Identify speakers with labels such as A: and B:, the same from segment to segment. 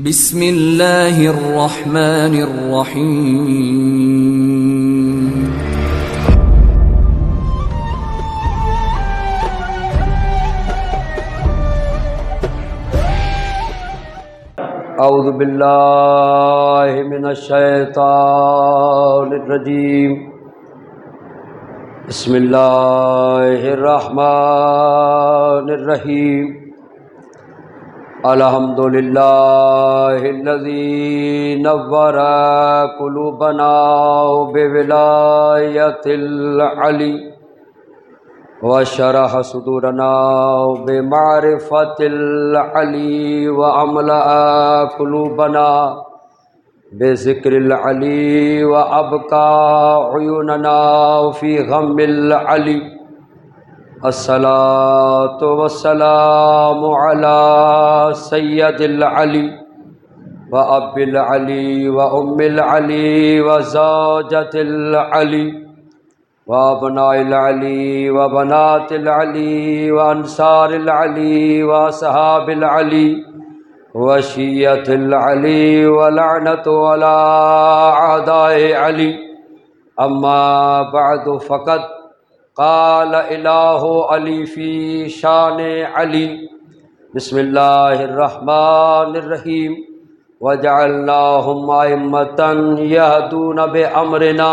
A: بسم اللہ الرحمن الرحیم
B: اعوذ باللہ من الشیطان الرجیم بسم اللہ الرحمن الرحیم الحمد للہ الذی نور قلوبنا بولایت العلی وشرح صدورنا بمعرفت العلی واملأ قلوبنا بذکر العلی وابقى عیوننا فی غم العلی الصلاۃ والسلام علی سید العلی واب العلی وام العلی وزوجۃ العلی وابناء العلی وبنات العلی وانصار العلی واصحاب العلی وشیعۃ العلی ولعنۃ علی اعداء علی اما بعد فقد قال الہ علی فی شان علی بسم اللہ الرحمن الرحیم وجعلناہم ائمۃ یہدون بامرنا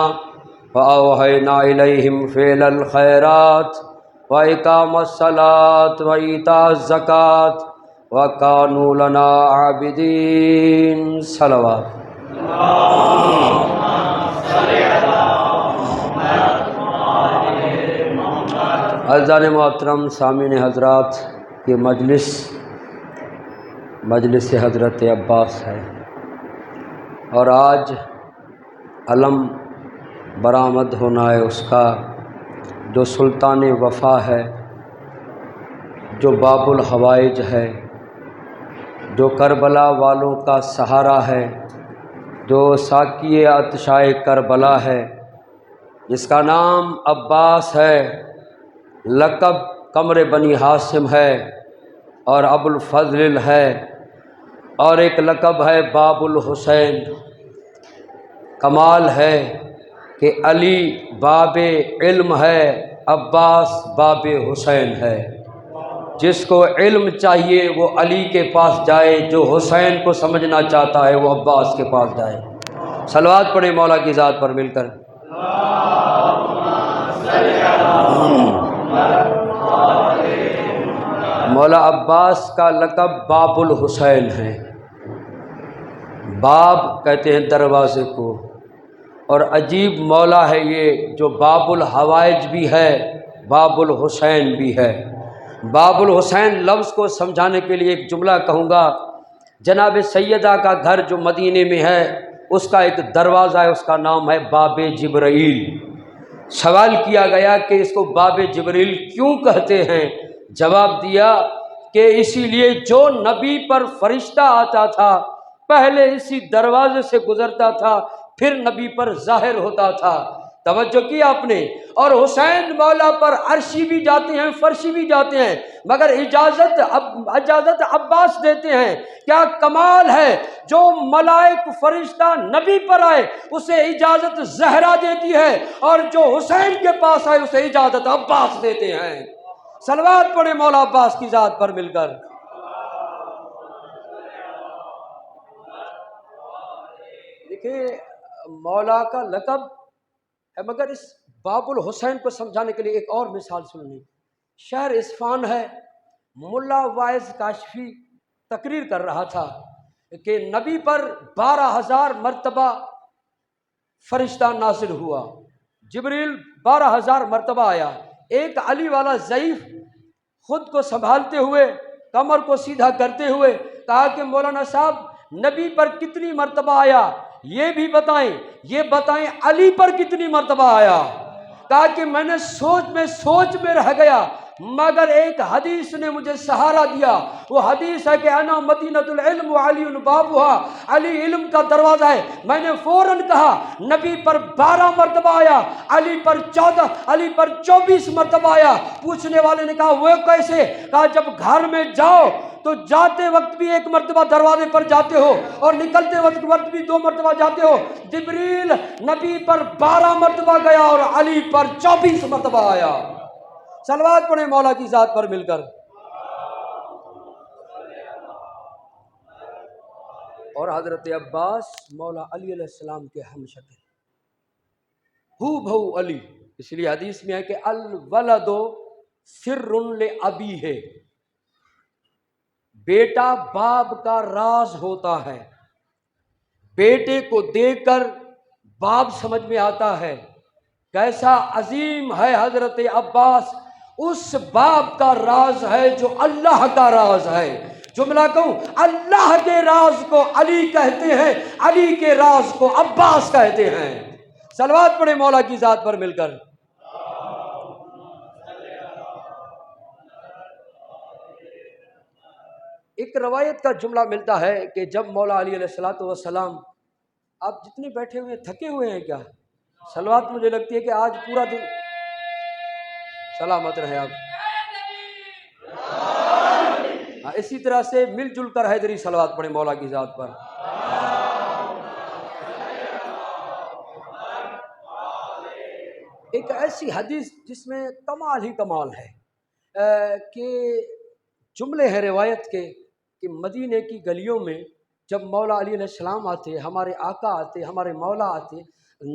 B: فأوحینا الیہم فعل الخیرات واقام الصلاۃ وایتاء الزکوٰۃ وکانوا لنا عابدین صلوات عزیزان محترم سامعین حضرات، یہ مجلس حضرت عباس ہے اور آج علم برآمد ہونا ہے اس کا جو سلطان وفا ہے، جو باب الحوائج ہے، جو کربلا والوں کا سہارا ہے، جو ساقی عطشائے کربلا ہے، جس کا نام عباس ہے، لقب قمر بنی ہاشم ہے اور ابو الفضل ہے، اور ایک لقب ہے باب الحسین۔ کمال ہے کہ علی باب علم ہے، عباس باب حسین ہے۔ جس کو علم چاہیے وہ علی کے پاس جائے، جو حسین کو سمجھنا چاہتا ہے وہ عباس کے پاس جائے۔ صلوات پڑھیں مولا کی ذات پر مل کر۔ مولا عباس کا لقب باب الحسین ہے۔ باب کہتے ہیں دروازے کو، اور عجیب مولا ہے یہ جو باب الحوائج بھی ہے، باب الحسین بھی ہے۔ باب الحسین لفظ کو سمجھانے کے لیے ایک جملہ کہوں گا۔ جناب سیدہ کا گھر جو مدینے میں ہے، اس کا ایک دروازہ ہے، اس کا نام ہے باب جبرائیل۔ سوال کیا گیا کہ اس کو باب جبرائیل کیوں کہتے ہیں؟ جواب دیا کہ اسی لیے جو نبی پر فرشتہ آتا تھا پہلے اسی دروازے سے گزرتا تھا، پھر نبی پر ظاہر ہوتا تھا۔ توجہ کی آپ نے؟ اور حسین مولا پر عرشی بھی جاتے ہیں، فرشی بھی جاتے ہیں، مگر اجازت عباس دیتے ہیں۔ کیا کمال ہے! جو ملائک فرشتہ نبی پر آئے اسے اجازت زہرا دیتی ہے، اور جو حسین کے پاس آئے اسے اجازت عباس دیتے ہیں۔ صلوات پڑھے مولا عباس کی ذات پر مل کر۔ دیکھیں مولا کا لقب ہے، مگر اس باب الحسین کو سمجھانے کے لیے ایک اور مثال سننی۔ شہر اصفہان ہے، ملا وائز کاشفی تقریر کر رہا تھا کہ نبی پر 12,000 مرتبہ فرشتہ نازل ہوا، جبریل 12,000 مرتبہ آیا۔ ایک علی والا ضعیف خود کو سنبھالتے ہوئے، کمر کو سیدھا کرتے ہوئے کہا کہ مولانا صاحب نبی پر کتنی مرتبہ آیا یہ بھی بتائیں، یہ بتائیں علی پر کتنی مرتبہ آیا۔ کہا کہ میں نے سوچ میں رہ گیا، مگر ایک حدیث نے مجھے سہارا دیا. وہ حدیث ہے کہ انا مدینۃ العلم وعلی بابها، علی علم کا دروازہ ہے. میں نے فوراً کہا نبی پر 12 مرتبہ آیا، علی پر 14، علی پر 24 مرتبہ آیا. پوچھنے والے نے کہا وہ کیسے؟ کہا جب گھر میں جاؤ تو جاتے وقت بھی 1 مرتبہ دروازے پر جاتے ہو اور نکلتے وقت بھی 2 مرتبہ جاتے ہو. جبریل نبی پر 12 مرتبہ گیا اور علی پر 24 مرتبہ آیا. صلوات پڑھیں مولا کی ذات پر مل کر. اور حضرت عباس مولا علی علیہ السلام کے ہم شکل، ہو بہو علی. اس لیے حدیث میں ہے کہ الولد سر لابیہ، بیٹا باپ کا راز ہوتا ہے. بیٹے کو دیکھ کر باپ سمجھ میں آتا ہے کیسا عظیم ہے حضرت عباس. اس باپ کا راز ہے جو اللہ کا راز ہے. جملہ کہوں، اللہ کے راز کو علی کہتے ہیں، علی کے راز کو عباس کہتے ہیں. صلوات پڑھیں مولا کی ذات پر مل کر. ایک روایت کا جملہ ملتا ہے کہ جب مولا علی علیہ السلام، آپ جتنے بیٹھے ہوئے تھکے ہوئے ہیں کیا؟ صلوات مجھے لگتی ہے کہ آج پورا دن سلامت رہے آپ. اسی طرح سے مل جل کر حیدری صلوات پڑھیں مولا کی ذات پر. ایک ایسی حدیث جس میں کمال ہی کمال ہے کہ جملے ہیں روایت کے کہ مدینے کی گلیوں میں جب مولا علی علیہ السلام آتے، ہمارے آقا آتے، ہمارے مولا آتے،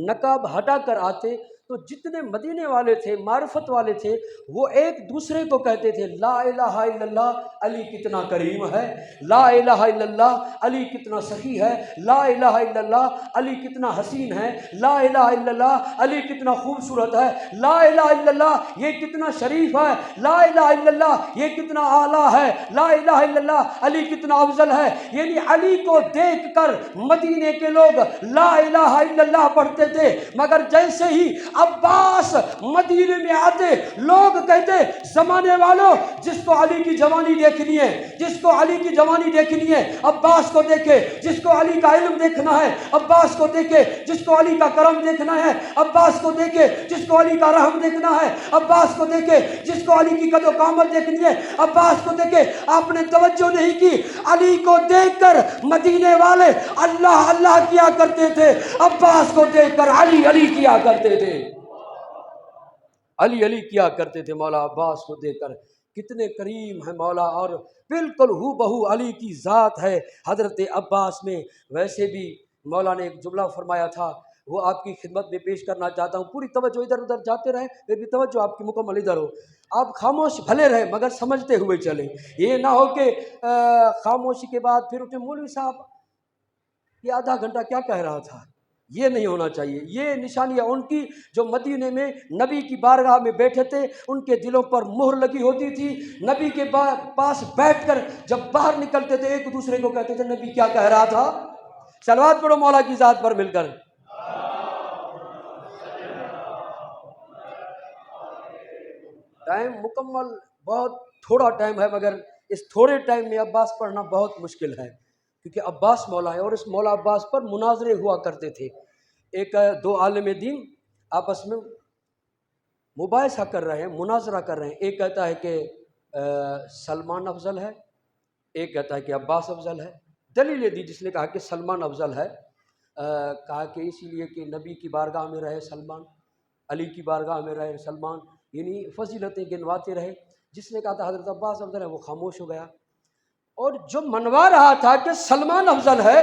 B: نقاب ہٹا کر آتے تو جتنے مدینے والے تھے، معرفت والے تھے، وہ ایک دوسرے کو کہتے تھے لا الہ الا اللہ علی کتنا کریم ہے، لا الہ الا اللہ علی کتنا سخی ہے، لا الہ الا اللہ علی کتنا حسین ہے، لا الہ الا اللہ علی کتنا خوبصورت ہے، لا الہ الا اللہ یہ کتنا شریف ہے، لا الہ الا اللہ یہ کتنا اعلیٰ ہے، لا الہ الا اللہ علی کتنا افضل ہے. یعنی علی کو دیکھ کر مدینے کے لوگ لا الہ الا اللہ پڑھتے تھے. مگر جیسے ہی عباس مدینے میں آتے لوگ کہتے زمانے والوں جس کو علی کی جوانی دیکھنی ہے، جس کو علی کی جوانی دیکھنی ہے عباس کو دیکھے، جس کو علی کا علم دیکھنا ہے عباس کو دیکھے، جس کو علی کا کرم دیکھنا ہے عباس کو دیکھے، جس کو علی کا رحم دیکھنا ہے عباس کو دیکھے، جس کو علی کی قد و قامت دیکھنی ہے عباس کو دیکھے. آپ نے توجہ نہیں کی، علی کو دیکھ کر مدینے والے اللہ اللہ کیا کرتے تھے، عباس کو دیکھ کر علی علی کیا کرتے تھے، علی علی کیا کرتے تھے. مولا عباس کو دیکھ کر کتنے کریم ہے مولا، اور بالکل ہو بہو علی کی ذات ہے حضرت عباس میں. ویسے بھی مولا نے ایک جملہ فرمایا تھا، وہ آپ کی خدمت میں پیش کرنا چاہتا ہوں. پوری توجہ ادھر ادھر جاتے رہیں، پھر بھی توجہ آپ کی مکمل ادھر ہو. آپ خاموش بھلے رہیں مگر سمجھتے ہوئے چلیں. یہ نہ ہو کہ خاموشی کے بعد پھر اٹھے مولوی صاحب یہ آدھا گھنٹہ کیا کہہ رہا تھا. یہ نہیں ہونا چاہیے. یہ نشانیاں ان کی جو مدینے میں نبی کی بارگاہ میں بیٹھے تھے، ان کے دلوں پر مہر لگی ہوتی تھی. نبی کے پاس بیٹھ کر جب باہر نکلتے تھے ایک دوسرے کو کہتے تھے نبی کیا کہہ رہا تھا. صلوات پڑھو مولا کی ذات پر مل کر. ٹائم مکمل بہت تھوڑا ٹائم ہے، مگر اس تھوڑے ٹائم میں عباس پڑھنا بہت مشکل ہے کیونکہ عباس مولا ہے اور اس مولا عباس پر مناظرے ہوا کرتے تھے. ایک دو عالم دین آپس میں مباحثہ کر رہے ہیں، مناظرہ کر رہے ہیں. ایک کہتا ہے کہ سلمان افضل ہے، ایک کہتا ہے کہ عباس افضل ہے. دلیل دی جس نے کہا کہ سلمان افضل ہے، کہا کہ اسی لیے کہ نبی کی بارگاہ میں رہے سلمان، علی کی بارگاہ میں رہے سلمان، یعنی فضیلتیں گنواتے رہے. جس نے کہا تھا حضرت عباس افضل ہے وہ خاموش ہو گیا. اور جو منوا رہا تھا کہ سلمان افضل ہے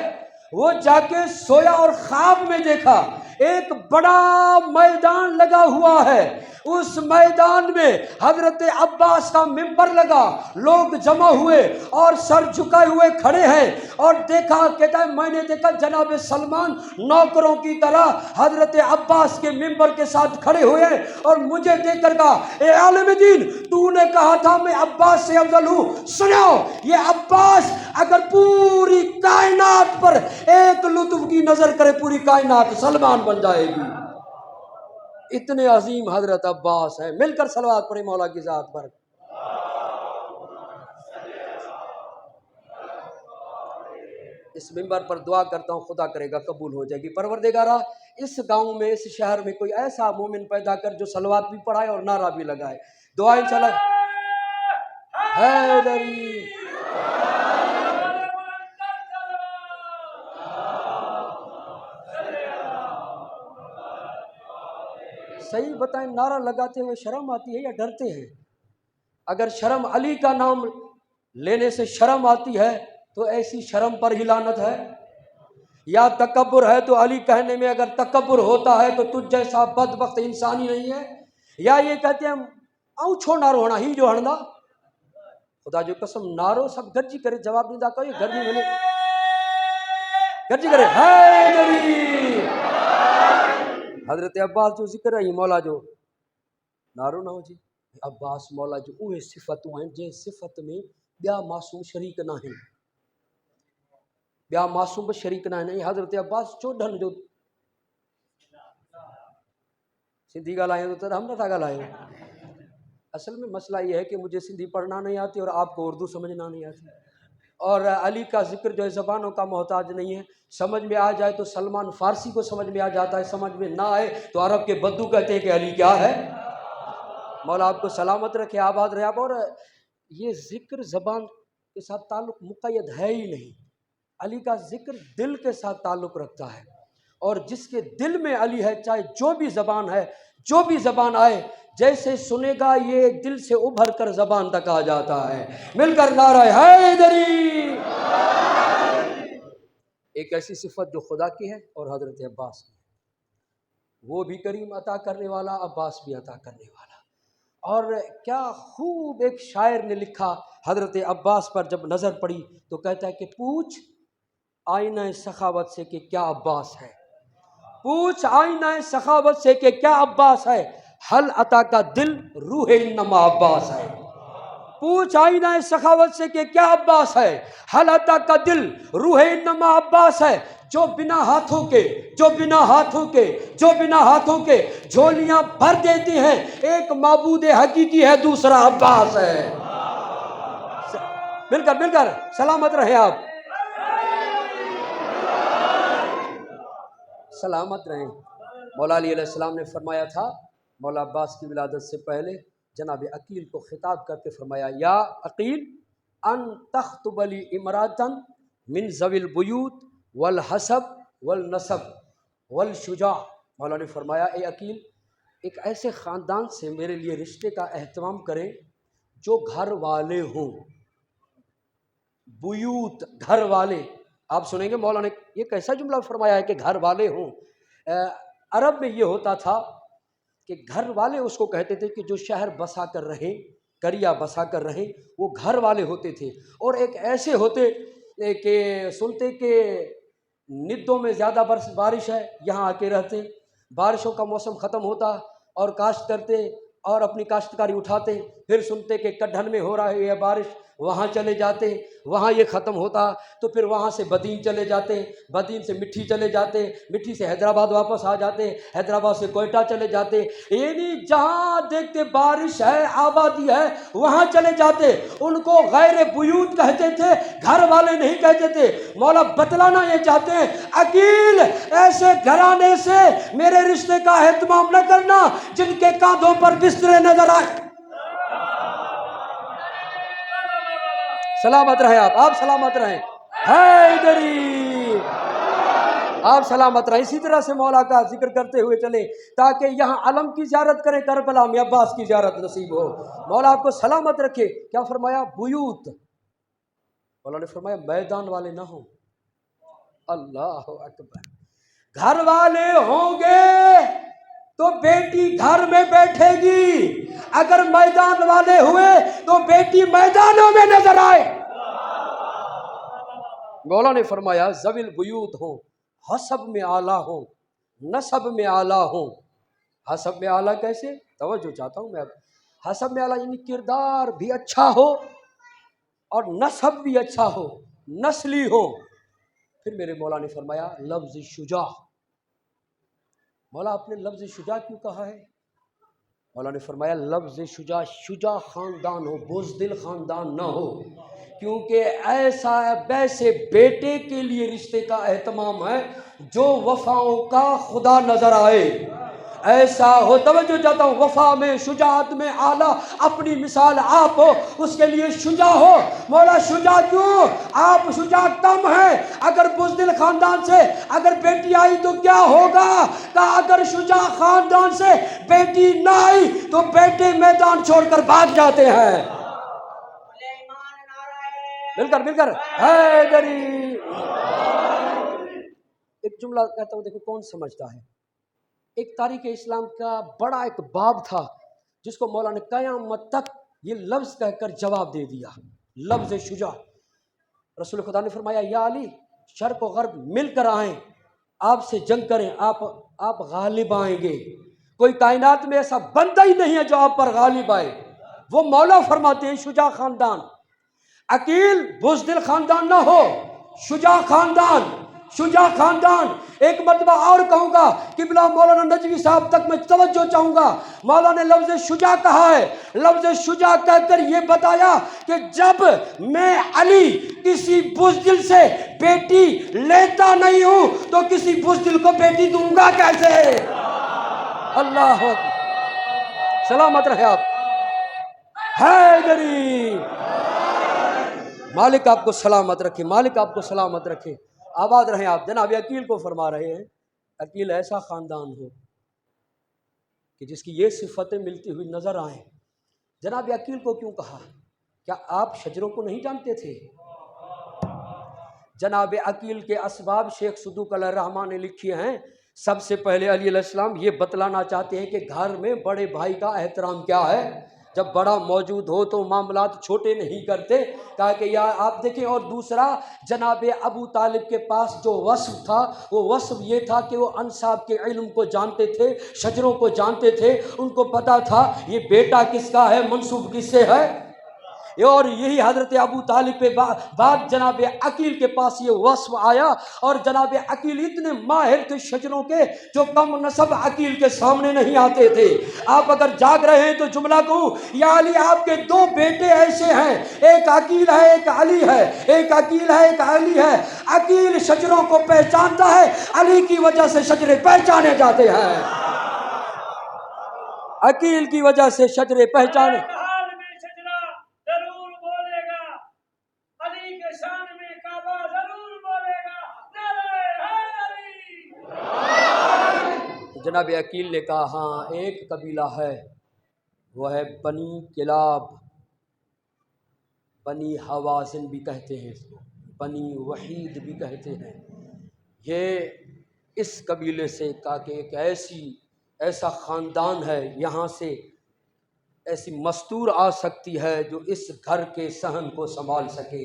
B: وہ جا کے سویا اور خواب میں دیکھا ایک بڑا میدان لگا ہوا ہے، اس میدان میں حضرت عباس کا منبر لگا، لوگ جمع ہوئے اور سر جھکائے ہوئے کھڑے ہیں. اور دیکھا کہتا ہے میں نے دیکھا جناب سلمان نوکروں کی طرح حضرت عباس کے منبر کے ساتھ کھڑے ہوئے ہیں. اور مجھے دیکھ کر کہا اے عالم دین تو نے کہا تھا میں عباس سے افضل ہوں. سنو یہ عباس اگر پوری کائنات پر ایک لطف کی نظر کرے پوری کائنات سلمان بن جائے گی. اتنے عظیم حضرت عباس ہیں. مل کر صلوات پڑھیں مولا کی ذات پر. اس منبر پر دعا کرتا ہوں، خدا کرے گا قبول ہو جائے گی۔ پروردگارا اس گاؤں میں، اس شہر میں کوئی ایسا مومن پیدا کر جو صلوات بھی پڑھائے اور نعرہ بھی لگائے۔ دعا انشاءاللہ حیدری۔ صحیح بتائیں، نعرہ لگاتے ہوئے شرم آتی ہے یا ڈرتے ہیں؟ اگر شرم علی کا نام لینے سے شرم آتی ہے تو ایسی شرم پر ہی لعنت ہے، یا تکبر ہے تو علی کہنے میں اگر تکبر ہوتا ہے تو تجھ جیسا بدبخت انسانی نہیں ہے، یا یہ کہتے ہیں آؤں چھو نارو ہونا ہی جو ہندا خدا جو قسم نارو سب گرجی کرے جواب نہیں دا کہ یہ گرمی میں گرجی کرے حیدری۔ حضرت عباس جو ذکر ہے مولا جو نارو نہ ہو جی، عباس مولا جو اوہ صفتوں ہیں جن صفت میں بیا معصوم شریک نہ ہیں، بیا معصوم بس شریک نہ ہیں۔ حضرت عباس چوڈھن جو سندھی گالائیں تو ہم نہ تھا گالائیں۔ اصل میں مسئلہ یہ ہے کہ مجھے سندھی پڑھنا نہیں آتی اور آپ کو اردو سمجھنا نہیں آتی، اور علی کا ذکر جو ہے زبانوں کا محتاج نہیں ہے، سمجھ میں آ جائے تو سلمان فارسی کو سمجھ میں آ جاتا ہے، سمجھ میں نہ آئے تو عرب کے بدو کہتے ہیں کہ علی کیا ہے۔ مولا آپ کو سلامت رکھے، آباد رہے آپ۔ اور یہ ذکر زبان کے ساتھ تعلق مقید ہے ہی نہیں، علی کا ذکر دل کے ساتھ تعلق رکھتا ہے، اور جس کے دل میں علی ہے چاہے جو بھی زبان ہے، جو بھی زبان آئے، جیسے سنے گا یہ دل سے ابھر کر زبان تک آ جاتا ہے۔ مل کر نعرہ حیدری۔ ایک ایسی صفت جو خدا کی ہے اور حضرت عباس کی، وہ بھی کریم عطا کرنے والا، عباس بھی عطا کرنے والا۔ اور کیا خوب ایک شاعر نے لکھا حضرت عباس پر جب نظر پڑی تو کہتا ہے کہ پوچھ آئینہ سخاوت سے کہ کیا عباس ہے، پوچھ آئینہ سخاوت سے کہ کیا عباس ہے، حل عطا کا دل روح انما عباس ہے۔ پوچھ آئینہ سخاوت سے کہ کیا عباس ہے، حل عطا کا دل روح انما عباس ہے۔ جو بنا ہاتھوں کے، جو بنا ہاتھوں کے، جو بنا ہاتھوں کے جھولیاں بھر دیتی ہیں، ایک معبود حقیقی ہے، دوسرا عباس ہے۔ مل کر سلامت رہے آپ، سلامت رہیں۔ مولا علی علیہ السلام نے فرمایا تھا، مولا عباس کی ولادت سے پہلے جناب عقیل کو خطاب کر کے فرمایا، یا عقیل ان تخطب لی امراتن من ذوی البیوت والحسب والنسب والشجاع۔ مولا نے فرمایا اے عقیل ایک ایسے خاندان سے میرے لیے رشتے کا اہتمام کریں جو گھر والے ہوں۔ بیوت گھر والے، آپ سنیں گے مولا نے یہ کیسا جملہ فرمایا ہے کہ گھر والے ہوں۔ عرب میں یہ ہوتا تھا کہ گھر والے اس کو کہتے تھے کہ جو شہر بسا کر رہیں، قریہ بسا کر رہیں، وہ گھر والے ہوتے تھے۔ اور ایک ایسے ہوتے کہ سنتے کہ ندوں میں زیادہ بارش ہے، یہاں آ کے رہتے، بارشوں کا موسم ختم ہوتا اور کاشت کرتے اور اپنی کاشتکاری اٹھاتے، پھر سنتے کہ کڈھن میں ہو رہا ہے یہ بارش، وہاں چلے جاتے، وہاں یہ ختم ہوتا تو پھر وہاں سے بدین چلے جاتے، بدین سے مٹھی چلے جاتے، مٹھی سے حیدرآباد واپس آ جاتے، حیدرآباد سے کوئٹہ چلے جاتے، یعنی جہاں دیکھتے بارش ہے، آبادی ہے، وہاں چلے جاتے۔ ان کو غیر بیوت کہتے تھے، گھر والے نہیں کہتے تھے۔ مولا بتلانا یہ چاہتے ہیں عقیل ایسے گھرانے سے میرے رشتے کا اہتمام نہ کرنا جن کے کاندھوں پر بسترے نظر آئے۔ سلامت رہیں آپ سلامت رہیں حیدری، آپ سلامت رہیں۔ اسی طرح سے مولا کا ذکر کرتے ہوئے چلے تاکہ یہاں علم کی زیارت کریں، کربلا میں عباس کی زیارت نصیب ہو۔ مولا آپ کو سلامت رکھے۔ کیا فرمایا؟ بیوت، مولا نے فرمایا میدان والے نہ ہوں۔ اللہ اکبر، گھر والے ہوں گے تو بیٹی گھر میں بیٹھے گی، اگر میدان والے ہوئے تو بیٹی میدانوں میں نظر آئے۔ مولا نے فرمایا ذوی البیوت ہوں، حسب میں اعلیٰ ہوں، نسب میں اعلیٰ ہوں۔ حسب میں اعلیٰ کیسے؟ توجہ چاہتا ہوں میں اب۔ حسب میں اعلیٰ یعنی کردار بھی اچھا ہو اور نسب بھی اچھا ہو، نسلی ہو۔ پھر میرے مولا نے فرمایا لفظ شجاع۔ مولا آپ نے لفظ شجاع کیوں کہا ہے؟ مولا نے فرمایا لفظ شجاع، شجاع خاندان ہو، بزدل خاندان نہ ہو۔ کیونکہ ایسا ویسے بیٹے کے لیے رشتے کا اہتمام ہے جو وفاؤں کا خدا نظر آئے. ایسا ہو، توجہ چاہتا ہوں، وفا میں، شجاعت میں اعلیٰ اپنی مثال آپ ہو، اس کے لیے شجاع ہو. مولا شجاع کیوں؟ آپ شجاع کم ہیں. اگر بزدل خاندان سے اگر بیٹی آئی تو کیا ہوگا؟ کہا اگر شجاع خاندان سے بیٹی نہ آئی تو بیٹے میدان چھوڑ کر بھاگ جاتے ہیں. مل کر حیدری. ایک جملہ کہتا ہوں، دیکھو کون سمجھتا ہے. ایک تاریخ اسلام کا بڑا ایک باب تھا جس کو مولا نے قیامت تک یہ لفظ کہہ کر جواب دے دیا، لفظ شجاع. رسول خدا نے فرمایا یا علی، شرق و غرب مل کر آئیں، آپ سے جنگ کریں، آپ غالب آئیں گے. کوئی کائنات میں ایسا بندہ ہی نہیں ہے جو آپ پر غالب آئے. وہ مولا فرماتے ہیں شجاع خاندان، عقیل بزدل خاندان نہ ہو، شجاع خاندان، شجاع خاندان. ایک مرتبہ اور کہوں گا، قبلہ مولانا نجوی صاحب تک میں توجہ چاہوں گا. مولا نے لفظ شجاع کہا ہے، لفظ شجاع کہہ کر یہ بتایا کہ جب میں علی کسی بزدل سے بیٹی لیتا نہیں ہوں تو کسی بزدل کو بیٹی دوں گا کیسے؟ اللہ اکبر. سلامت رہے آپ. حیدری. مالک آپ کو سلامت رکھے، مالک آپ کو سلامت رکھے، آباد رہیں آپ. جناب عقیل کو فرما رہے ہیں، عقیل ایسا خاندان ہو کہ جس کی یہ صفتیں ملتی ہوئی نظر آئیں. جناب عقیل کو کیوں کہا؟ کیا آپ شجروں کو نہیں جانتے تھے؟ جناب عقیل کے اسباب شیخ صدوق علیہ الرحمٰن نے لکھے ہیں. سب سے پہلے علی علیہ السلام یہ بتلانا چاہتے ہیں کہ گھر میں بڑے بھائی کا احترام کیا ہے. جب بڑا موجود ہو تو معاملات چھوٹے نہیں کرتے. کہا کہ یا آپ دیکھیں. اور دوسرا، جناب ابو طالب کے پاس جو وصف تھا وہ وصف یہ تھا کہ وہ انساب کے علم کو جانتے تھے، شجروں کو جانتے تھے، ان کو پتا تھا یہ بیٹا کس کا ہے، منسوب کس سے ہے. اور یہی حضرت ابو طالب کے بعد جناب عقیل کے پاس یہ وصف آیا. اور جناب عقیل اتنے ماہر تھے شجروں کے جو کم نسب عقیل کے سامنے نہیں آتے تھے. آپ اگر جاگ رہے ہیں تو جملہ کہوں، یا علی آپ کے دو بیٹے ایسے ہیں، ایک عقیل ہے ایک علی ہے، ایک عقیل ہے ایک علی ہے. عقیل شجروں کو پہچانتا ہے، علی کی وجہ سے شجرے پہچانے جاتے ہیں. عقیل کی وجہ سے شجرے پہچانے. جناب عقیل نے کہا ہاں ایک قبیلہ ہے، وہ ہے بنی کلاب. بنی حوازن بھی کہتے ہیں اس کو، بنی وحید بھی کہتے ہیں. یہ اس قبیلے سے کہا کہ ایک ایسا خاندان ہے، یہاں سے ایسی مستور آ سکتی ہے جو اس گھر کے صحن کو سنبھال سکے،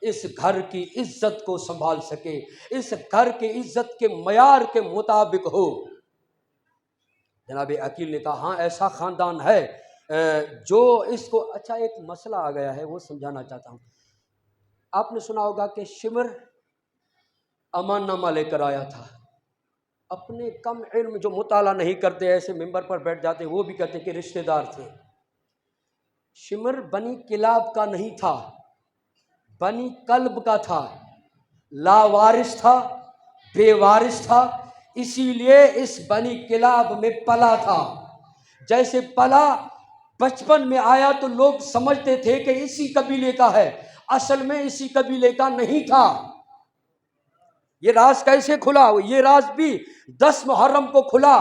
B: اس گھر کی عزت کو سنبھال سکے، اس گھر کے عزت کے معیار کے مطابق ہو. جناب عقیل نے کہا ہاں ایسا خاندان ہے جو اس کو. اچھا ایک مسئلہ آ گیا ہے وہ سمجھانا چاہتا ہوں. آپ نے سنا ہوگا کہ شمر امان نامہ لے کر آیا تھا. اپنے کم علم جو مطالعہ نہیں کرتے ایسے ممبر پر بیٹھ جاتے، وہ بھی کہتے کہ رشتہ دار تھے. شمر بنی کلاب کا نہیں تھا، بنی کلب کا تھا، لاوارث تھا، بے وارث تھا. اسی لیے اس بنی کلاب میں پلا تھا. جیسے پلا بچپن میں آیا تو لوگ سمجھتے تھے کہ اسی قبیلے کا ہے، اصل میں اسی قبیلے کا نہیں تھا. یہ راز کیسے کھلا؟ یہ راز بھی 10 محرم کو کھلا،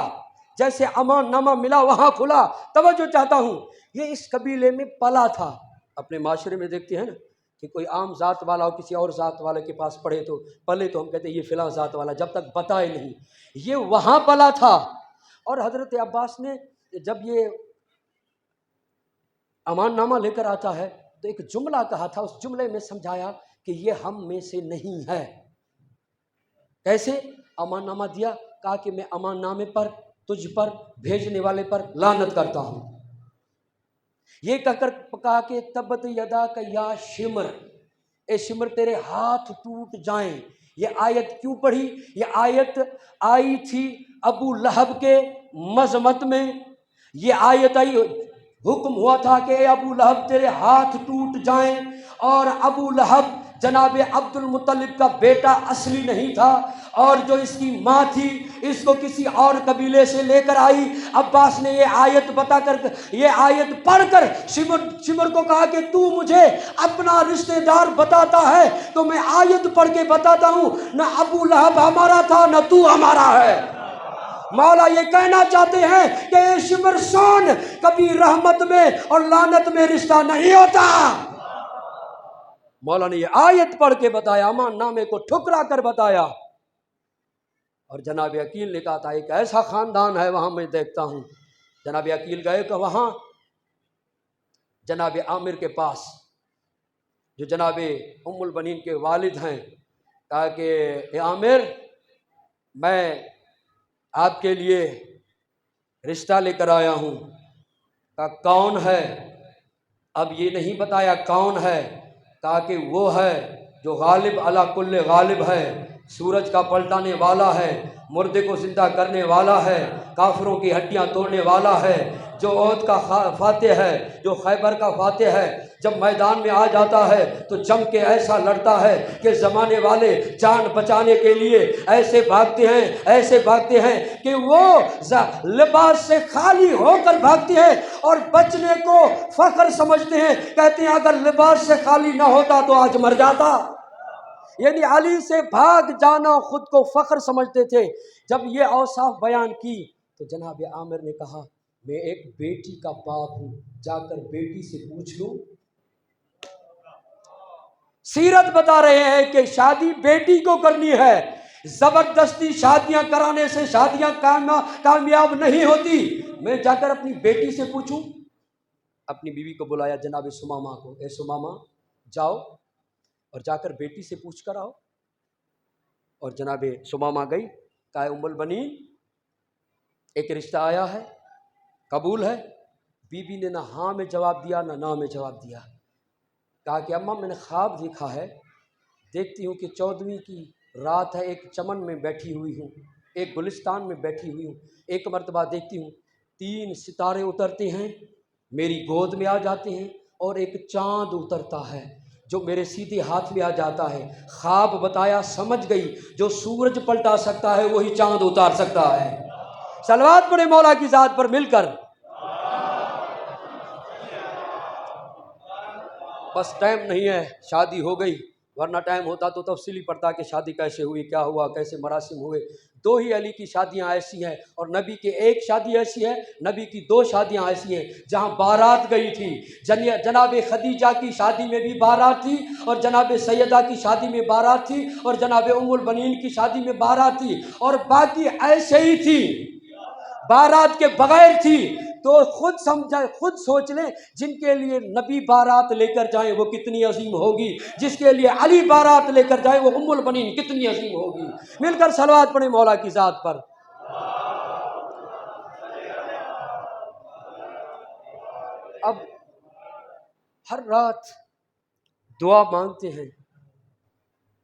B: جیسے امان نامہ ملا وہاں کھلا. توجہ چاہتا ہوں، یہ اس قبیلے میں پلا تھا. اپنے معاشرے میں دیکھتے ہیں نا کہ کوئی عام ذات والا اور کسی اور ذات والے کے پاس پڑھے تو پلے تو ہم کہتے ہیں یہ فلاں ذات والا، جب تک بتائے نہیں. یہ وہاں پلا تھا. اور حضرت عباس نے جب یہ امان نامہ لے کر آتا ہے تو ایک جملہ کہا تھا، اس جملے میں سمجھایا کہ یہ ہم میں سے نہیں ہے. کیسے؟ امان نامہ دیا، کہا کہ میں امان نامے پر، تجھ پر، بھیجنے والے پر لعنت کرتا ہوں. یہ کہہ کر کہا کہ تبت یدا کا یا شمر، اے شمر تیرے ہاتھ ٹوٹ جائیں. یہ آیت کیوں پڑھی؟ یہ آیت آئی تھی ابو لہب کے مذمت میں. یہ آیت آئی حکم ہوا تھا کہ اے ابو لہب تیرے ہاتھ ٹوٹ جائیں، اور ابو لہب جناب عبد المطلب کا بیٹا اصلی نہیں تھا، اور جو اس کی ماں تھی اس کو کسی اور قبیلے سے لے کر آئی۔ عباس نے یہ آیت پڑھ کر شمر کو کہا کہ تو مجھے اپنا رشتہ دار بتاتا ہے تو میں آیت پڑھ کے بتاتا ہوں، نہ ابو لہب ہمارا تھا نہ تو ہمارا ہے۔ مولا یہ کہنا چاہتے ہیں کہ یہ شمر سون کبھی رحمت میں اور لعنت میں رشتہ نہیں ہوتا۔ مولا نے یہ آیت پڑھ کے بتایا، امان نامے کو ٹھکرا کر بتایا۔ اور جناب عقیل نے کہا تھا ایک ایسا خاندان ہے وہاں میں دیکھتا ہوں۔ جناب عقیل گئے کہ وہاں جناب عامر کے پاس، جو جناب ام البنین کے والد ہیں، کہا کہ اے عامر، میں آپ کے لیے رشتہ لے کر آیا ہوں۔ کہا کون ہے؟ اب یہ نہیں بتایا کون ہے، کہا کہ وہ ہے جو غالب علی کل غالب ہے، سورج کا پلٹانے والا ہے، مردے کو زندہ کرنے والا ہے، کافروں کی ہڈیاں توڑنے والا ہے، جو عہد کا فاتح ہے، جو خیبر کا فاتح ہے۔ جب میدان میں آ جاتا ہے تو جم کے ایسا لڑتا ہے کہ زمانے والے جان بچانے کے لیے ایسے بھاگتے ہیں کہ وہ لباس سے خالی ہو کر بھاگتے ہیں اور بچنے کو فخر سمجھتے ہیں، کہتے ہیں اگر لباس سے خالی نہ ہوتا تو آج مر جاتا۔ یعنی علی سے بھاگ جانا خود کو فخر سمجھتے تھے۔ جب یہ اوصاف بیان کی تو جناب عامر نے کہا میں ایک بیٹی کا باپ ہوں، جا کر بیٹی سے پوچھ لوں۔ سیرت بتا رہے ہیں کہ شادی بیٹی کو کرنی ہے، زبردستی شادیاں کرانے سے شادیاں کامیاب نہیں ہوتی۔ میں جا کر اپنی بیٹی سے پوچھوں۔ اپنی بیوی کو بلایا جناب سمامہ کو، اے سمامہ جاؤ اور جا کر بیٹی سے پوچھ کر آؤ۔ اور جناب سمامہ گئی، کہا ام البنین ایک رشتہ آیا ہے، قبول ہے؟ بی نے نہ ہاں میں جواب دیا نہ نا میں جواب دیا۔ کہا کہ اماں میں نے خواب دیکھا ہے، دیکھتی ہوں کہ 14ویں کی رات ہے، ایک چمن میں بیٹھی ہوئی ہوں، ایک گلستان میں بیٹھی ہوئی ہوں، ایک مرتبہ دیکھتی ہوں 3 ستارے اترتے ہیں، میری گود میں آ جاتے ہیں، اور ایک چاند اترتا ہے جو میرے سیدھے ہاتھ میں آ جاتا ہے۔ خواب بتایا، سمجھ گئی، جو سورج پلٹا سکتا ہے وہی چاند اتار سکتا ہے۔ صلوات پڑھے مولا کی ذات پر مل کر۔ بس ٹائم نہیں ہے، شادی ہو گئی، ورنہ ٹائم ہوتا تو تفصیلی پڑھتا کہ شادی کیسے ہوئی، کیا ہوا، کیسے مراسم ہوئے۔ 2 ہی علی کی شادیاں ایسی ہیں، اور نبی کی 1 شادی ایسی ہے، نبی کی 2 شادیاں ایسی ہیں جہاں بارات گئی تھی۔ جناب خدیجہ کی شادی میں بھی بارات تھی، اور جناب سیدہ کی شادی میں بارات تھی، اور جناب ام البنین کی شادی میں بارات تھی، اور باقی ایسے ہی تھی، بارات کے بغیر تھی۔ تو خود سوچ لیں، جن کے لیے نبی بارات لے کر جائیں وہ کتنی عظیم ہوگی، جس کے لیے علی بارات لے کر جائیں وہ ام البنین کتنی عظیم ہوگی۔ مل کر صلوات پڑھیں مولا کی ذات پر۔ اب ہر رات دعا مانگتے ہیں،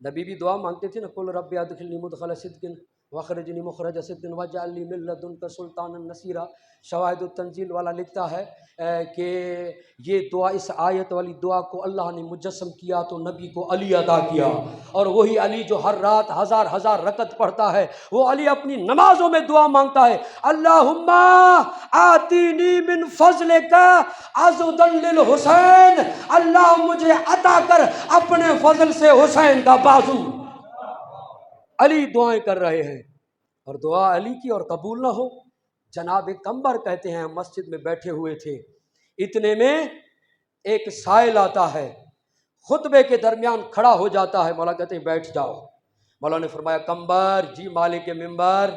B: نبی بھی دعا مانگتے تھے نا، قل رب ادخلنی مدخل صدق واخرجنی مخرج صدق واجعل لی من لدنک سلطانا نصیرا۔ شواہد التنزیل والا لکھتا ہے کہ یہ دعا، اس آیت والی دعا کو اللہ نے مجسم کیا تو نبی کو علی عطا کیا، اور وہی علی جو ہر رات ہزار رکعت پڑھتا ہے، وہ علی اپنی نمازوں میں دعا مانگتا ہے، اللہم آتینی من فضلک عضدا للحسین، اللہ مجھے عطا کر اپنے فضل سے حسین کا بازو۔ علی دعائیں کر رہے ہیں، اور دعا علی کی اور قبول نہ ہو۔ جناب قمبر کہتے ہیں ہم مسجد میں بیٹھے ہوئے تھے، اتنے میں ایک سائل آتا ہے، خطبے کے درمیان کھڑا ہو جاتا ہے، مولا کہتے ہیں بیٹھ جاؤ۔ مولا نے فرمایا قمبر جی مالک ممبر،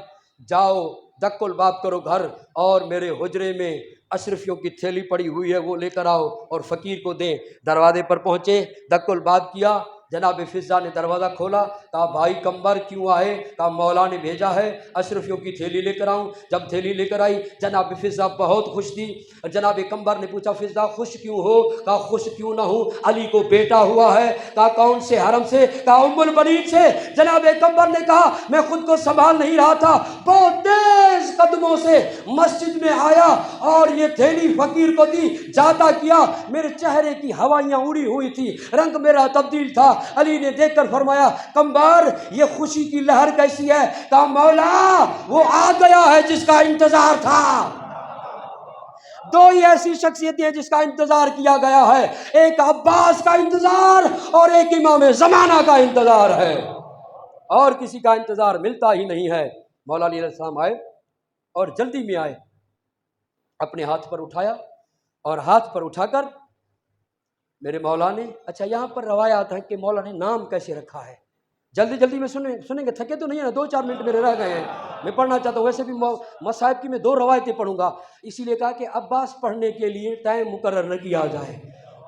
B: جاؤ دک الباب کرو گھر، اور میرے حجرے میں اشرفیوں کی تھیلی پڑی ہوئی ہے وہ لے کر آؤ اور فقیر کو دیں۔ دروازے پر پہنچے، دک الباب کیا، جناب فضہ نے دروازہ کھولا، کہا بھائی قمبر کیوں آئے؟ کہا مولا نے بھیجا ہے اشرفیوں کی تھیلی لے کر آؤں۔ جب تھیلی لے کر آئی جناب فضہ بہت خوش تھی۔ جناب قمبر نے پوچھا فضہ خوش کیوں ہو؟ کہا خوش کیوں نہ ہوں، علی کو بیٹا ہوا ہے۔ کہا کون سے حرم سے؟ کہا ام البنین سے۔ جناب قمبر نے کہا میں خود کو سنبھال نہیں رہا تھا، بہت تیز تیز قدموں سے مسجد میں آیا اور یہ تھیلی فقیر کو دی، جاتا کیا، میرے چہرے کی ہوائیاں اڑی ہوئی تھی، رنگ میرا تبدیل تھا۔ علی نے دیکھ کر فرمایا کمبار یہ خوشی کی لہر کیسی ہے؟ کہا مولا وہ آ گیا ہے جس کا انتظار تھا۔ دو ہی ایسی شخصیتیں ہیں جس کا انتظار کیا گیا ہے، ایک عباس کا انتظار اور ایک امام زمانہ کا انتظار ہے، اور کسی کا انتظار ملتا ہی نہیں ہے۔ مولا علی علیہ السلام آئے اور جلدی میں آئے، اپنے ہاتھ پر اٹھایا اور ہاتھ پر اٹھا کر میرے مولا نے، اچھا یہاں پر روایات ہیں کہ مولا نے نام کیسے رکھا ہے، جلدی جلدی میں سنیں گے، تھکے تو نہیں ہے نا، 2-4 منٹ میرے رہ گئے ہیں، میں پڑھنا چاہتا ہوں، ویسے بھی مصائب کی میں 2 روایتیں پڑھوں گا، اسی لیے کہا کہ عباس پڑھنے کے لیے ٹائم مقرر نہ کیا جائے،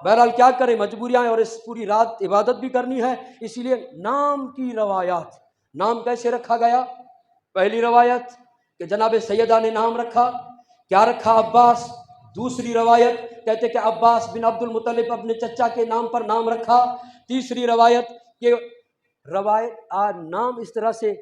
B: بہرحال کیا کریں مجبوریاں ہیں اور اس پوری رات عبادت بھی کرنی ہے، اسی لیے نام کی روایات، نام کیسے رکھا گیا؟ پہلی روایت کہ جناب سیدہ نے نام رکھا، کیا رکھا؟ عباس۔ دوسری روایت کہتے کہ عباس بن عبد المطلب اپنے چچا کے نام پر نام رکھا۔ تیسری روایت کہ نام اس طرح سے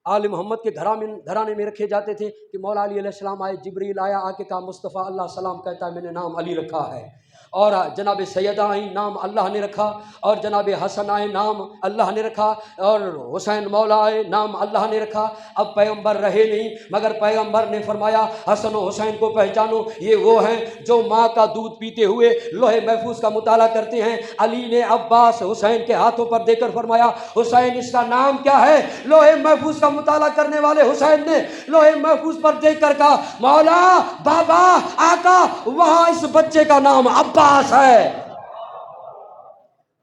B: آل محمد کے گھرانے میں رکھے جاتے تھے کہ مولا علی علیہ السلام آئے، جبریل آیا، آ کے کہا مصطفیٰ اللہ سلام کہتا ہے میں نے نام علی رکھا ہے، اور جناب سیدہ آئیں نام اللہ نے رکھا، اور جناب حسن آئے نام اللہ نے رکھا، اور حسین مولا آئے نام اللہ نے رکھا۔ اب پیغمبر رہے نہیں مگر پیغمبر نے فرمایا حسن و حسین کو پہچانو، یہ وہ ہیں جو ماں کا دودھ پیتے ہوئے لوح محفوظ کا مطالعہ کرتے ہیں۔ علی نے عباس حسین کے ہاتھوں پر دے کر فرمایا حسین اس کا نام کیا ہے؟ لوح محفوظ کا مطالعہ کرنے والے حسین نے لوح محفوظ پر دیکھ کر کہا مولا بابا آقا وہاں اس بچے کا نام عباس ہے،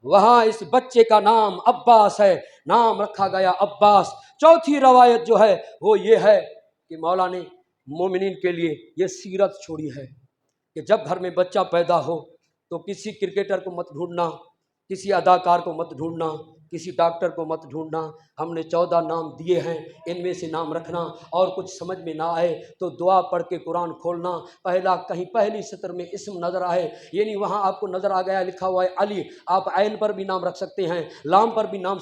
B: وہاں اس بچے کا نام عباس ہے، نام رکھا گیا عباس۔ چوتھی روایت جو ہے وہ یہ ہے کہ مولا نے مومنین کے لیے یہ سیرت چھوڑی ہے کہ جب گھر میں بچہ پیدا ہو تو کسی کرکٹر کو مت ڈھونڈنا، کسی اداکار کو مت ڈھونڈنا، کسی ڈاکٹر کو مت ڈھونڈنا، ہم نے 14 نام دیے ہیں ان میں سے نام رکھنا، اور کچھ سمجھ میں نہ آئے تو دعا پڑھ کے قرآن کھولنا، کہیں پہلی سطر میں اسم نظر آئے، یعنی وہاں آپ کو نظر آ گیا لکھا ہوا ہے علی، آپ عین پر بھی نام رکھ سکتے ہیں، لام پر بھی نام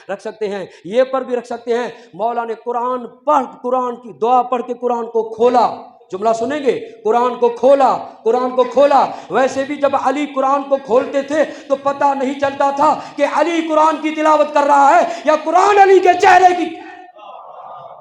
B: رکھ سکتے ہیں، یہ پر بھی رکھ سکتے ہیں۔ مولا نے قرآن کی دعا پڑھ کے قرآن کو کھولا، جملہ سنیں گے، قرآن کو کھولا۔ ویسے بھی جب علی قرآن کو کھولتے تھے تو پتہ نہیں چلتا تھا کہ علی قرآن کی تلاوت کر رہا ہے یا قرآن علی کے چہرے کی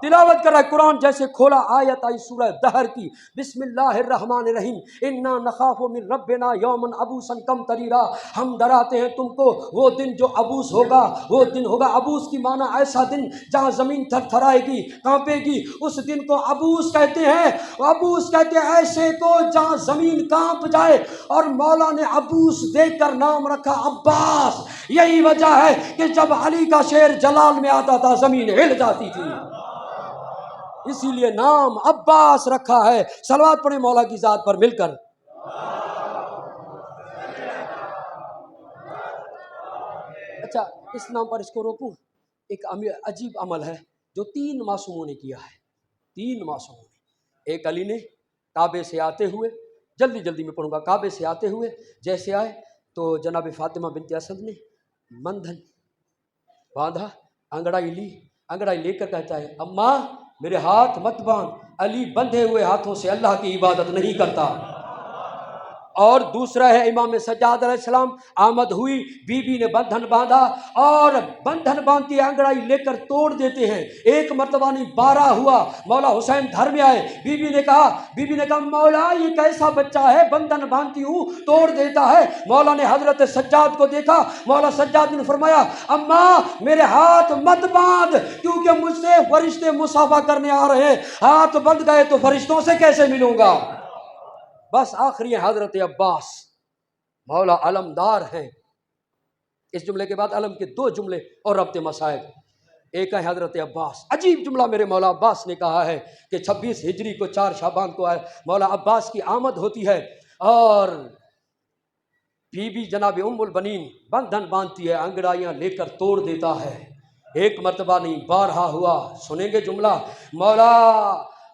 B: تلاوت کر رہا ہے۔ قرآن جیسے کھولا، آیت آئی سورہ دہر کی، بسم اللہ الرحمن الرحیم، انا نخاف من ربنا یوما عبوسا قمطریرا، ہم ڈراتے ہیں تم کو وہ دن جو عبوس ہوگا، وہ دن ہوگا عبوس کی معنی ایسا دن جہاں زمین تھر تھرائے گی، کانپے گی، اس دن کو عبوس کہتے ہیں۔ عبوس کہتے ہیں ایسے کو جہاں زمین کانپ جائے، اور مولا نے عبوس دیکھ کر نام رکھا عباس۔ یہی وجہ ہے کہ جب علی کا شعر جلال میں آتا تھا زمین ہل جاتی تھی، اسی لیے نام عباس رکھا ہے۔ صلوات پڑھیں مولا کی ذات پر مل کر۔ اچھا اس نام پر اس کو روکوں، ایک عجیب عمل ہے جو 3 معصوموں نے کیا ہے، 3 معصوموں نے۔ ایک علی نے کعبے سے آتے ہوئے، جلدی میں پڑھوں گا، کعبے سے آتے ہوئے جیسے آئے تو جناب فاطمہ بنت اسد نے بندھن باندھا، انگڑائی لے کر کہتا ہے اماں میرے ہاتھ مت باندھ، علی بندھے ہوئے ہاتھوں سے اللہ کی عبادت نہیں کرتا۔ اور دوسرا ہے امام سجاد علیہ السلام، آمد ہوئی، بی بی نے بندھن باندھا، اور بندھن باندھتی انگڑائی لے کر توڑ دیتے ہیں، ایک مرتبہ نہیں 12 ہوا۔ مولا حسین گھر میں آئے، بی بی نے کہا مولا یہ کیسا بچہ ہے، بندھن باندھتی ہوں توڑ دیتا ہے۔ مولا نے حضرت سجاد کو دیکھا، مولا سجاد نے فرمایا اماں میرے ہاتھ مت باندھ، کیونکہ مجھ سے فرشتے مصافحہ کرنے آ رہے ہیں، ہاتھ بندھ گئے تو فرشتوں سے کیسے ملوں گا۔ بس آخری حضرت عباس، مولا علمدار ہیں۔ اس جملے کے بعد علم کے 2 جملے اور ربط مسائل، ایک ہے حضرت عباس۔ عجیب جملہ میرے مولا عباس نے کہا ہے کہ 26 ہجری کو 4 شعبان کو مولا عباس کی آمد ہوتی ہے، اور بی بی جناب ام البنین بندھن باندھتی ہے، انگڑائیاں لے کر توڑ دیتا ہے، ایک مرتبہ نہیں 12 ہوا۔ سنیں گے جملہ، مولا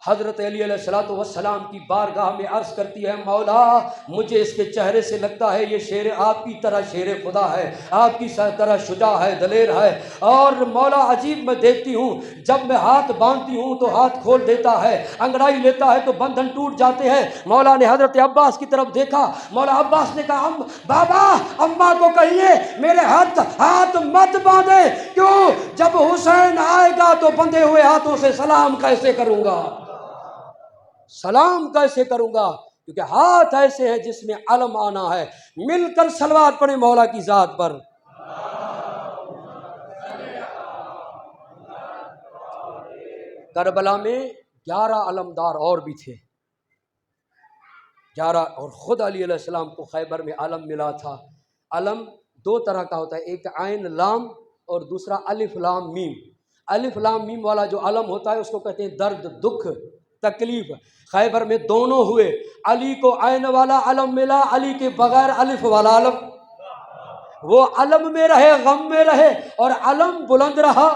B: حضرت علی علیہ الصلوۃ والسلام کی بارگاہ میں عرض کرتی ہے مولا مجھے اس کے چہرے سے لگتا ہے یہ شیر آپ کی طرح شیر خدا ہے، آپ کی طرح شجاع ہے، دلیر ہے، اور مولا عجیب میں دیکھتی ہوں جب میں ہاتھ باندھتی ہوں تو ہاتھ کھول دیتا ہے، انگڑائی لیتا ہے تو بندھن ٹوٹ جاتے ہیں۔ مولا نے حضرت عباس کی طرف دیکھا، مولا عباس نے کہا بابا اماں کو کہیے میرے ہاتھ مت باندھے، کیوں؟ جب حسین آئے گا تو بندھے ہوئے ہاتھوں سے سلام کیسے کروں گا، سلام کیسے کروں گا، کیونکہ ہاتھ ایسے ہیں جس میں علم آنا ہے۔ مل کر صلوات پڑھیں مولا کی ذات پر۔ کربلا میں 11 علمدار اور بھی تھے، 11، اور خود علی علیہ السلام کو خیبر میں علم ملا تھا۔ علم 2 طرح کا ہوتا ہے، ایک عین لام اور دوسرا الف لام میم۔ الف لام میم والا جو علم ہوتا ہے اس کو کہتے ہیں درد، دکھ، تکلیف۔ خیبر میں دونوں ہوئے، علی کو عین والا علم ملا، علی کے بغیر الف والا علم، وہ علم میں رہے، غم میں رہے، اور علم بلند رہا۔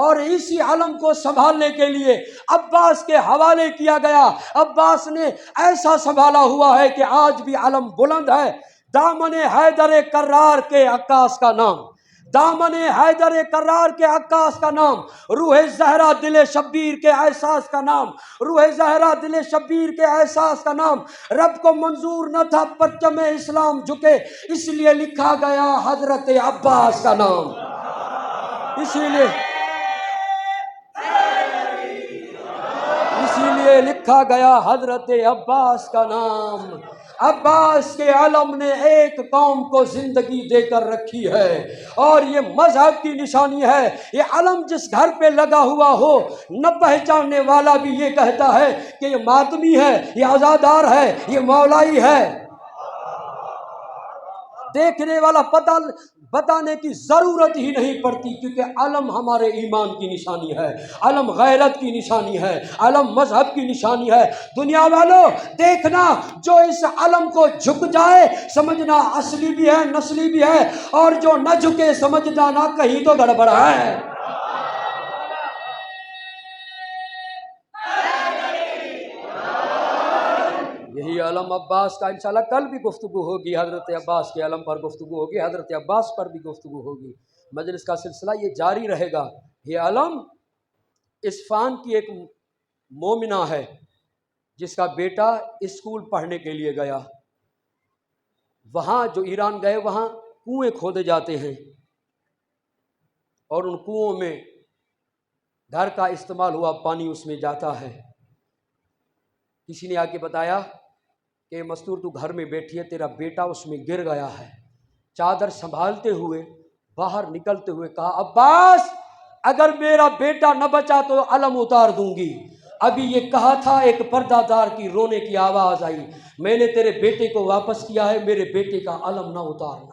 B: اور اسی علم کو سنبھالنے کے لیے عباس کے حوالے کیا گیا۔ عباس نے ایسا سنبھالا ہوا ہے کہ آج بھی علم بلند ہے۔ دامن حیدر کرار کے عکاس کا نام، دامن حیدر کرار کے عکاس کا نام، روح زہرا دل شبیر کے احساس کا نام، روح زہرا دل شبیر کے احساس کا نام۔ رب کو منظور نہ تھا پرچم اسلام جھکے، اس لیے لکھا گیا حضرت عباس کا نام، اسی لیے لکھا گیا حضرت عباس کا نام۔ عباس کے علم نے ایک قوم کو زندگی دے کر رکھی ہے، اور یہ مذہب کی نشانی ہے۔ یہ علم جس گھر پہ لگا ہوا ہو، نہ پہچاننے والا بھی یہ کہتا ہے کہ یہ ماتمی ہے، یہ عزادار ہے، یہ مولائی ہے۔ دیکھنے والا بتانے کی ضرورت ہی نہیں پڑتی، کیونکہ علم ہمارے ایمان کی نشانی ہے، علم غیرت کی نشانی ہے، علم مذہب کی نشانی ہے۔ دنیا والوں دیکھنا، جو اس علم کو جھک جائے سمجھنا اصلی بھی ہے، نسلی بھی ہے، اور جو نہ جھکے سمجھنا نہ کہیں تو گڑبڑ ہے۔ یہی علم عباس کا، انشاءاللہ کل بھی گفتگو ہوگی، حضرت عباس کے علم پر گفتگو ہوگی، حضرت عباس پر بھی گفتگو ہوگی۔ مجلس کا سلسلہ یہ جاری رہے گا۔ یہ علم اصفہان کی ایک مومنہ ہے جس کا بیٹا اسکول پڑھنے کے لیے گیا، وہاں جو ایران گئے وہاں کنویں کھودے جاتے ہیں، اور ان کنووں میں گھر کا استعمال ہوا پانی اس میں جاتا ہے۔ کسی نے آ کے بتایا کہ مستور تو گھر میں بیٹھی ہے، تیرا بیٹا اس میں گر گیا ہے۔ چادر سنبھالتے ہوئے باہر نکلتے ہوئے کہا عباس اگر میرا بیٹا نہ بچا تو علم اتار دوں گی۔ ابھی یہ کہا تھا ایک پردہ دار کی رونے کی آواز آئی، میں نے تیرے بیٹے کو واپس کیا ہے، میرے بیٹے کا علم نہ اتارنا۔